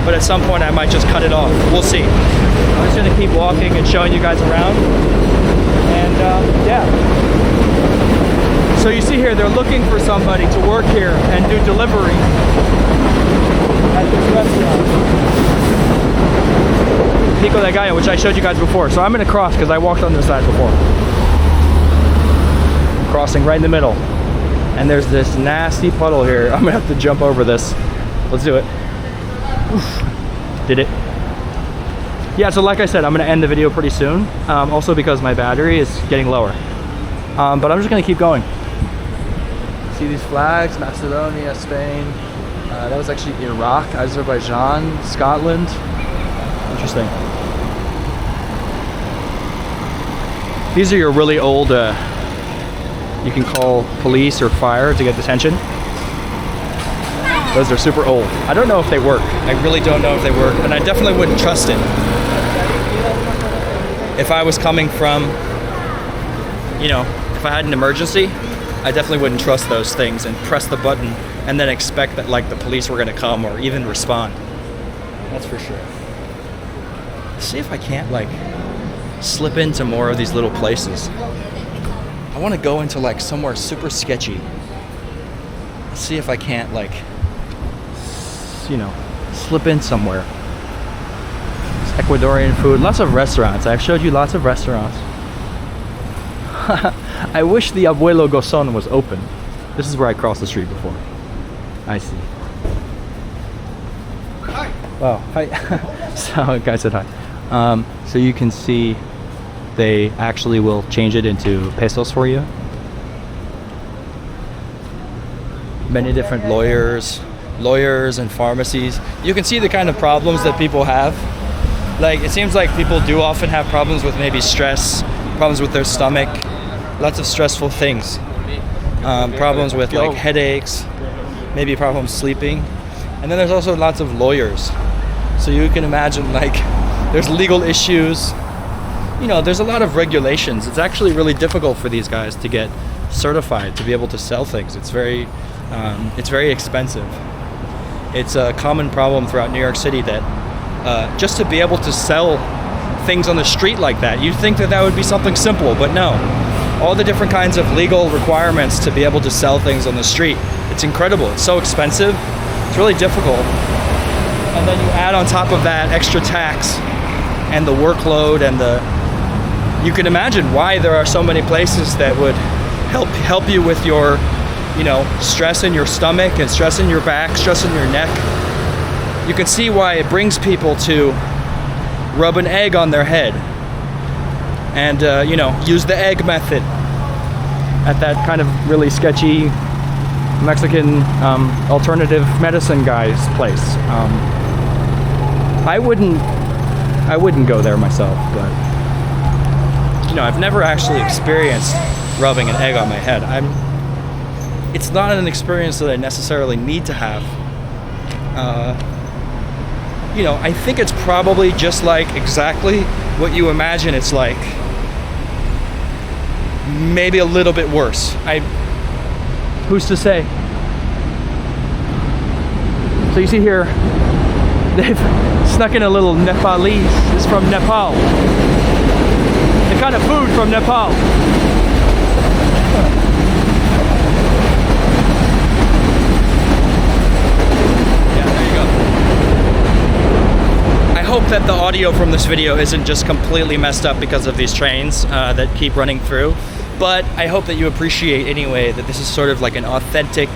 Speaker 1: but at some point I might just cut it off. We'll see. I'm just gonna keep walking and showing you guys around. And yeah. So you see here, they're looking for somebody to work here and do delivery at this restaurant. Pico de Gallo, which I showed you guys before. So I'm gonna cross because I walked on this side before. Crossing right in the middle. And there's this nasty puddle here. I'm gonna have to jump over this. Let's do it. Oof. Did it. Yeah, so like I said, I'm gonna end the video pretty soon. Also because my battery is getting lower. But I'm just gonna keep going. See these flags? Macedonia, Spain. That was actually Iraq, Azerbaijan, Scotland. Interesting. These are your really old, you can call police or fire to get detention. Those are super old. I don't know if they work. I really don't know if they work, and I definitely wouldn't trust it. If I was coming from, you know, if I had an emergency, I definitely wouldn't trust those things and press the button and then expect that like the police were gonna come or even respond. That's for sure. Let's see if I can't like slip into more of these little places. I wanna go into like somewhere super sketchy. Let's see if I can't like, you know, slip in somewhere. Ecuadorian food, lots of restaurants. I've showed you lots of restaurants. I wish the Abuelo Gozon was open. This is where I crossed the street before. I see.
Speaker 2: Hi.
Speaker 1: Wow, hi. So, guy said hi. So you can see they actually will change it into pesos for you. Many different lawyers and pharmacies. You can see the kind of problems that people have. Like, it seems like people do often have problems with maybe stress, problems with their stomach, lots of stressful things. Problems with like headaches, maybe problems sleeping. And then there's also lots of lawyers. So you can imagine, like, there's legal issues. You know, there's a lot of regulations. It's actually really difficult for these guys to get certified to be able to sell things. It's very expensive. It's a common problem throughout New York City that just to be able to sell things on the street like that, you'd think that that would be something simple, but no. All the different kinds of legal requirements to be able to sell things on the street. It's incredible. It's so expensive. It's really difficult. And then you add on top of that extra tax and the workload and you can imagine why there are so many places that would help you with your, you know, stress in your stomach and stress in your back, stress in your neck. You can see why it brings people to rub an egg on their head and, you know, use the egg method at that kind of really sketchy Mexican alternative medicine guy's place. I wouldn't go there myself, but, you know, I've never actually experienced rubbing an egg on my head. It's not an experience that I necessarily need to have. You know, I think it's probably just like exactly what you imagine it's like. Maybe a little bit worse. Who's to say? So you see here, they've snuck in a little Nepalese. It's from Nepal. The kind of food from Nepal. I hope that the audio from this video isn't just completely messed up because of these trains that keep running through, but I hope that you appreciate anyway that this is sort of like an authentic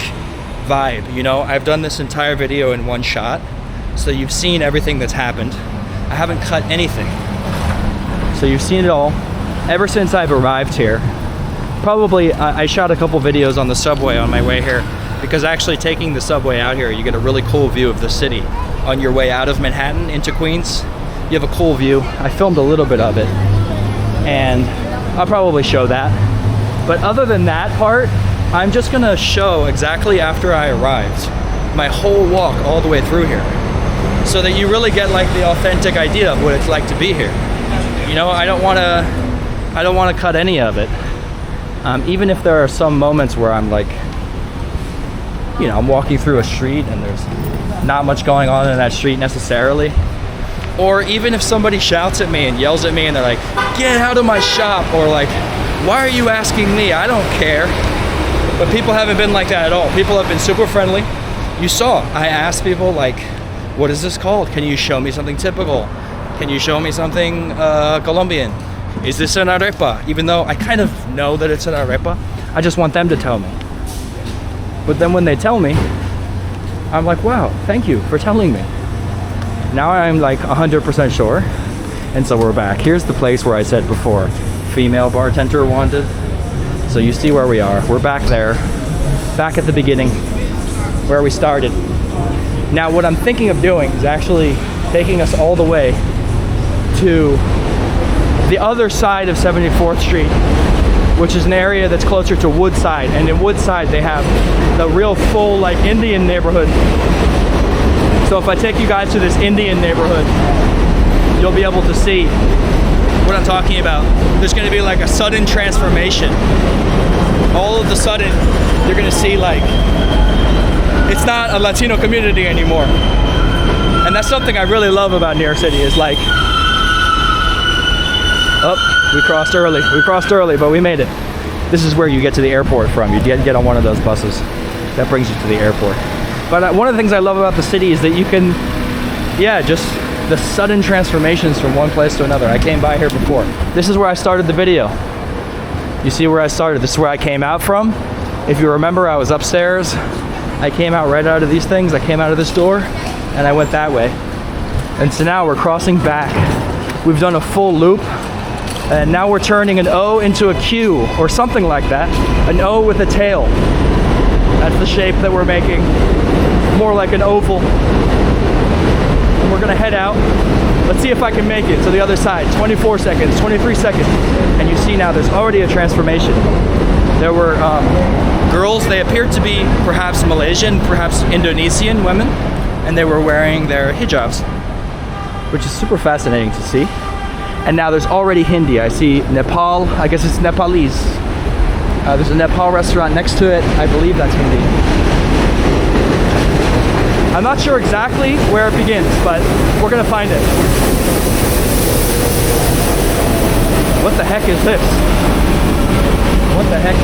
Speaker 1: vibe. You know, I've done this entire video in one shot, so you've seen everything that's happened. I haven't cut anything, so you've seen it all ever since I've arrived here. Probably I shot a couple videos on the subway on my way here, because actually taking the subway out here, you get a really cool view of the city. On your way out of Manhattan into Queens, you have a cool view. I filmed a little bit of it, and I'll probably show that. But other than that part, I'm just gonna show exactly after I arrived, my whole walk all the way through here, so that you really get like the authentic idea of what it's like to be here. You know, I don't wanna cut any of it. Even if there are some moments where I'm like, you know, I'm walking through a street and there's not much going on in that street necessarily. Or even if somebody shouts at me and yells at me and they're like, get out of my shop, or like, why are you asking me? I don't care. But people haven't been like that at all. People have been super friendly. You saw, I asked people like, what is this called? Can you show me something typical? Can you show me something Colombian? Is this an arepa? Even though I kind of know that it's an arepa, I just want them to tell me. But then when they tell me, I'm like, wow, thank you for telling me. Now I'm like 100% sure. And so we're back. Here's the place where I said before, female bartender wanted. So you see where we are. We're back there, back at the beginning, where we started. Now what I'm thinking of doing is actually taking us all the way to the other side of 74th Street, which is an area that's closer to Woodside. And in Woodside, they have the real full like Indian neighborhood. So if I take you guys to this Indian neighborhood, you'll be able to see what I'm talking about. There's gonna be like a sudden transformation. All of a sudden, you're gonna see like, it's not a Latino community anymore. And that's something I really love about New York City is like, oh, we crossed early, but we made it. This is where you get to the airport from. You get on one of those buses. That brings you to the airport. But one of the things I love about the city is that you can, yeah, just the sudden transformations from one place to another. I came by here before. This is where I started the video. You see where I started? This is where I came out from. If you remember, I was upstairs. I came out right out of these things. I came out of this door and I went that way. And so now we're crossing back. We've done a full loop and now we're turning an O into a Q or something like that. An O with a tail. That's the shape that we're making. More like an oval. And we're gonna head out. Let's see if I can make it to the other side. 24 seconds, 23 seconds. And you see now there's already a transformation. There were girls, they appeared to be perhaps Malaysian, perhaps Indonesian women, and they were wearing their hijabs, which is super fascinating to see. And now there's already Hindi. I see Nepal, I guess it's Nepalese. There's a Nepal restaurant next to it. I believe that's Hindi. I'm not sure exactly where it begins, but we're gonna find it. What the heck is this? What the heck?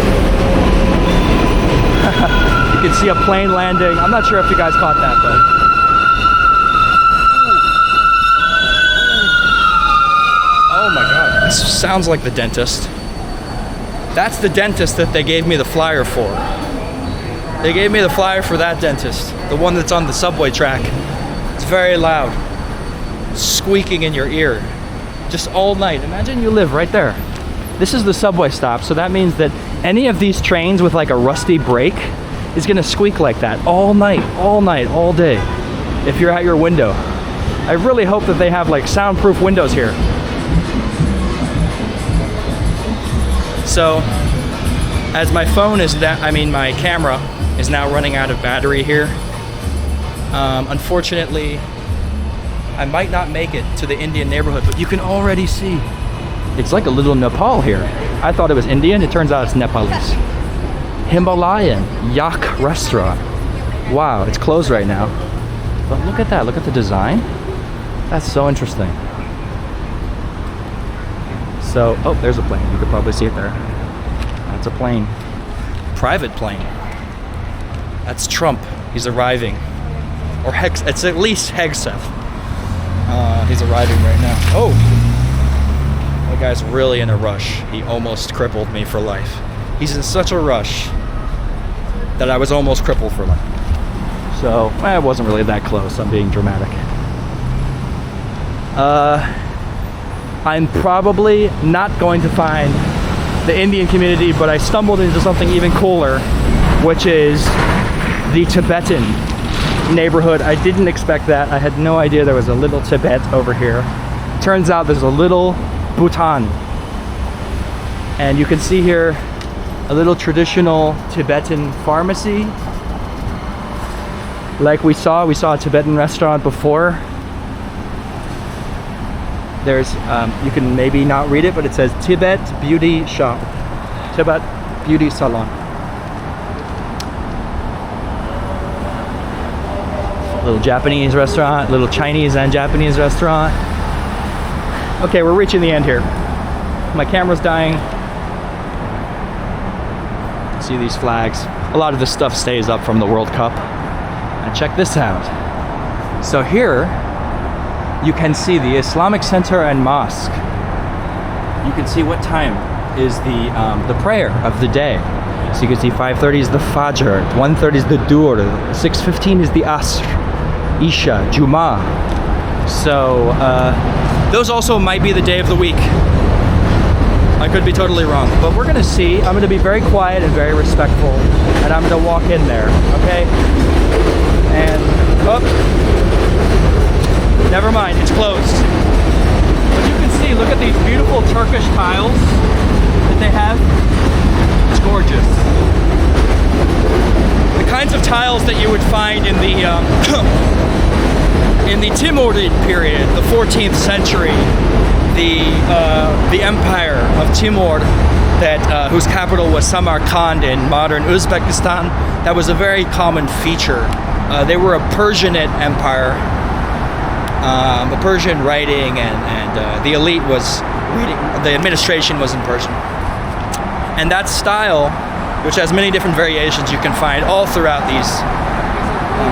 Speaker 1: You can see a plane landing. I'm not sure if you guys caught that, but. Oh my God, this sounds like the dentist. That's the dentist that they gave me the flyer for. They gave me the flyer for that dentist, the one that's on the subway track. It's very loud, squeaking in your ear, just all night. Imagine you live right there. This is the subway stop, so that means that any of these trains with like a rusty brake is gonna squeak like that all night, all day, if you're at your window. I really hope that they have like soundproof windows here. So, as my phone is my camera is now running out of battery here. Unfortunately, I might not make it to the Indian neighborhood, but you can already see it's like a little Nepal here. I thought it was Indian, it turns out it's Nepalese. Himalayan Yak restaurant. Wow, it's closed right now. But look at that, look at the design. That's so interesting. So, oh, there's a plane. You could probably see it there. That's a plane. Private plane. That's Trump. He's arriving. Or it's at least Hegseth. He's arriving right now. Oh! That guy's really in a rush. He almost crippled me for life. He's in such a rush that I was almost crippled for life. So, it wasn't really that close. I'm being dramatic. I'm probably not going to find the Indian community, but I stumbled into something even cooler, which is the Tibetan neighborhood. I didn't expect that. I had no idea there was a little Tibet over here. Turns out there's a little Bhutan. And you can see here a little traditional Tibetan pharmacy. Like we saw a Tibetan restaurant before. There's, you can maybe not read it, but it says Tibet Beauty Shop. Tibet Beauty Salon. Little Japanese restaurant, little Chinese and Japanese restaurant. Okay, we're reaching the end here. My camera's dying. See these flags. A lot of this stuff stays up from the World Cup. And check this out. So here, you can see the Islamic Center and Mosque. You can see what time is the prayer of the day. So you can see 5:30 is the Fajr, 1:30 is the Dur, 6:15 is the Asr, Isha, Juma. So those also might be the day of the week. I could be totally wrong, but we're gonna see. I'm gonna be very quiet and very respectful, and I'm gonna walk in there, okay? And, oh. Never mind, it's closed. But you can see, look at these beautiful Turkish tiles that they have. It's gorgeous. The kinds of tiles that you would find in the Timurid period, the 14th century, the empire of Timur, whose capital was Samarkand in modern Uzbekistan. That was a very common feature. They were a Persianate empire. The Persian writing and the elite was reading, the administration was in Persian. And that style, which has many different variations, you can find all throughout these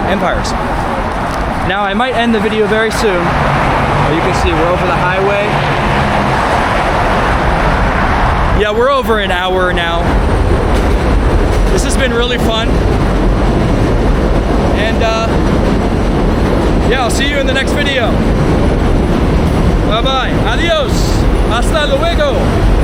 Speaker 1: empires. Now I might end the video very soon. You can see we're over the highway. Yeah, we're over an hour now. This has been really fun. And yeah, I'll see you in the next video. Bye-bye. Adios. Hasta luego.